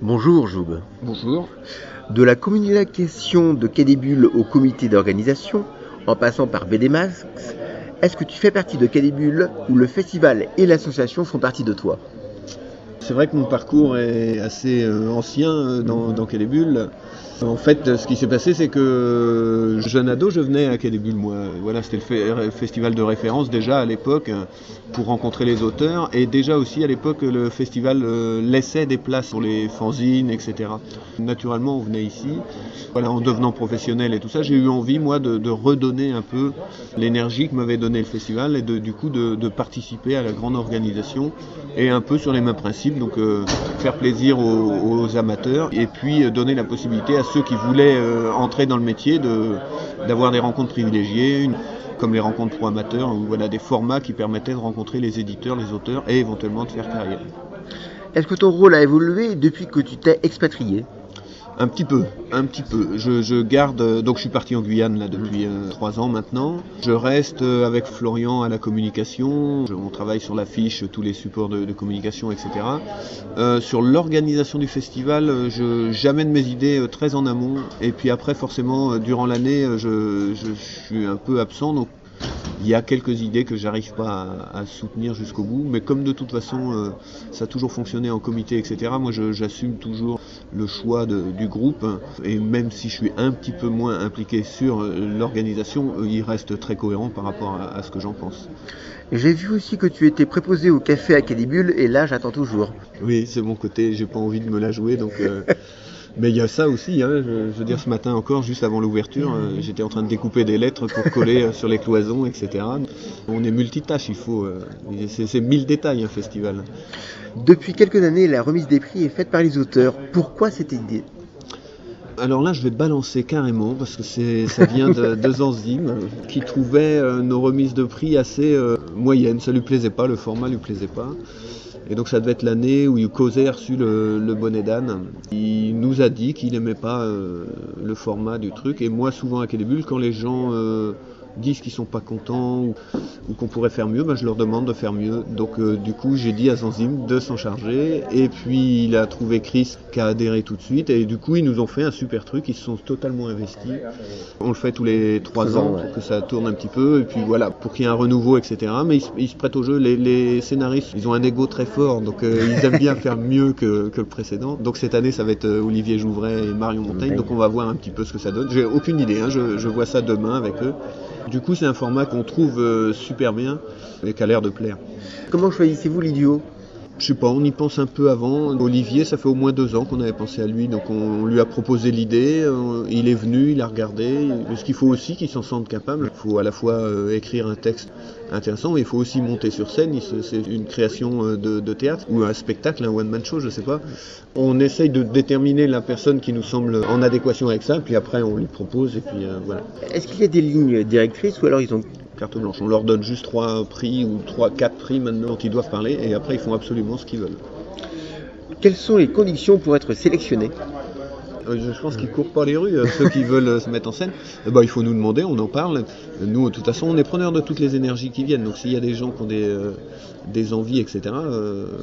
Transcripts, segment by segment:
Bonjour Joub. Bonjour. De la communication de Quai des Bulles au comité d'organisation, en passant par BDMax, est-ce que tu fais partie de Quai des Bulles où le festival et l'association font partie de toi? C'est vrai que mon parcours est assez ancien dans Quai des Bulles. En fait, ce qui s'est passé, c'est que jeune ado, je venais à Quai des Bulles, moi. Voilà, c'était le festival de référence déjà à l'époque pour rencontrer les auteurs. Et déjà aussi à l'époque, le festival laissait des places pour les fanzines, etc. Naturellement, on venait ici. Voilà, en devenant professionnel et tout ça, j'ai eu envie, moi, de redonner un peu l'énergie que m'avait donné le festival et du coup de participer à la grande organisation et un peu sur les mêmes principes. Donc faire plaisir aux amateurs et puis donner la possibilité à ceux qui voulaient entrer dans le métier d'avoir des rencontres privilégiées, comme les rencontres pro amateurs, ou voilà, des formats qui permettaient de rencontrer les éditeurs, les auteurs et éventuellement de faire carrière. Est-ce que ton rôle a évolué depuis que tu t'es expatrié? Un petit peu. Je garde, donc je suis parti en Guyane là depuis 3 ans maintenant. Je reste avec Florian à la communication. On travaille sur l'affiche, tous les supports de communication, etc. Sur l'organisation du festival, j'amène mes idées très en amont. Et puis après, forcément, durant l'année, je suis un peu absent. Donc il y a quelques idées que j'arrive pas à soutenir jusqu'au bout, mais comme de toute façon ça a toujours fonctionné en comité, etc., moi j'assume toujours le choix du groupe, et même si je suis un petit peu moins impliqué sur l'organisation, il reste très cohérent par rapport à ce que j'en pense. J'ai vu aussi que tu étais préposé au café à Quai des Bulles et là j'attends toujours. Oui, c'est mon côté, j'ai pas envie de me la jouer, donc... Mais il y a ça aussi, hein, je veux dire, ce matin encore, juste avant l'ouverture, j'étais en train de découper des lettres pour coller sur les cloisons, etc. On est multitâche, c'est 1000 détails un festival. Depuis quelques années, la remise des prix est faite par les auteurs. Pourquoi cette idée? Alors là, je vais balancer carrément, parce que ça vient de Zanzim, qui trouvait nos remises de prix assez moyennes. Ça lui plaisait pas, le format lui plaisait pas. Et donc ça devait être l'année où Cosé a reçu le bonnet d'âne. Il nous a dit qu'il n'aimait pas le format du truc. Et moi, souvent à Quai des Bulles, quand les gens disent qu'ils sont pas contents ou qu'on pourrait faire mieux, je leur demande de faire mieux. Donc du coup, j'ai dit à Zanzim de s'en charger. Et puis il a trouvé Chris qui a adhéré tout de suite. Et du coup, ils nous ont fait un super truc. Ils se sont totalement investis. On le fait tous les 3 ans pour que ça tourne un petit peu. Et puis voilà, pour qu'il y ait un renouveau, etc. Mais ils se prêtent au jeu. Les scénaristes, ils ont un ego très fort. Donc ils aiment bien faire mieux que le précédent. Donc cette année, ça va être Olivier Jouvray et Marion Montaigne. Donc on va voir un petit peu ce que ça donne. J'ai aucune idée. Je vois ça demain avec eux. Du coup, c'est un format qu'on trouve super bien et qui a l'air de plaire. Comment choisissez-vous l'idiot? Je sais pas, on y pense un peu avant. Olivier, ça fait au moins 2 ans qu'on avait pensé à lui, donc on lui a proposé l'idée, il est venu, il a regardé. Ce qu'il faut aussi qu'il s'en sente capable, il faut à la fois écrire un texte intéressant, mais il faut aussi monter sur scène. C'est une création de théâtre ou un spectacle, un one-man show, je sais pas. On essaye de déterminer la personne qui nous semble en adéquation avec ça, puis après on lui propose, et puis voilà. Est-ce qu'il y a des lignes directrices ou alors ils ont... Carte blanche. On leur donne juste 3 prix ou 4 prix maintenant dont ils doivent parler et après ils font absolument ce qu'ils veulent. Quelles sont les conditions pour être sélectionnés? Je pense qu'ils courent pas les rues, ceux qui veulent se mettre en scène. Il faut nous demander, on en parle. Nous, de toute façon, on est preneurs de toutes les énergies qui viennent. Donc s'il y a des gens qui ont des envies, etc.,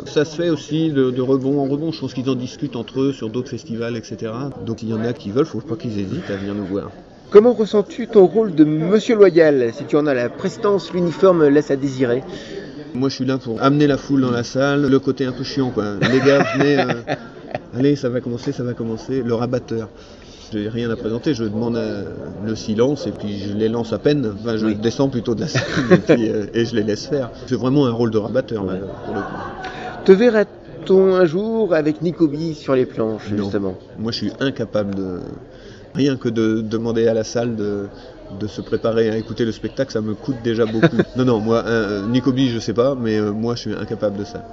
ça se fait aussi de rebond en rebond. Je pense qu'ils en discutent entre eux sur d'autres festivals, etc. Donc s'il y en a qui veulent, faut pas qu'ils hésitent à venir nous voir. Comment ressens-tu ton rôle de Monsieur Loyal? Si tu en as la prestance, l'uniforme laisse à désirer. Moi, je suis là pour amener la foule dans la salle, le côté un peu chiant, quoi. Les gars, venez, allez, ça va commencer, le rabatteur. Je n'ai rien à présenter, je demande le silence et puis je les lance à peine. Enfin, je descends plutôt de la scène et je les laisse faire. C'est vraiment un rôle de rabatteur, là, pour le coup. Te verra-t-on un jour avec Nicobi sur les planches, justement? Non. Moi, je suis incapable de... Rien que de demander à la salle de se préparer à écouter le spectacle, ça me coûte déjà beaucoup. Non, moi, Nicobi, je sais pas, mais moi, je suis incapable de ça.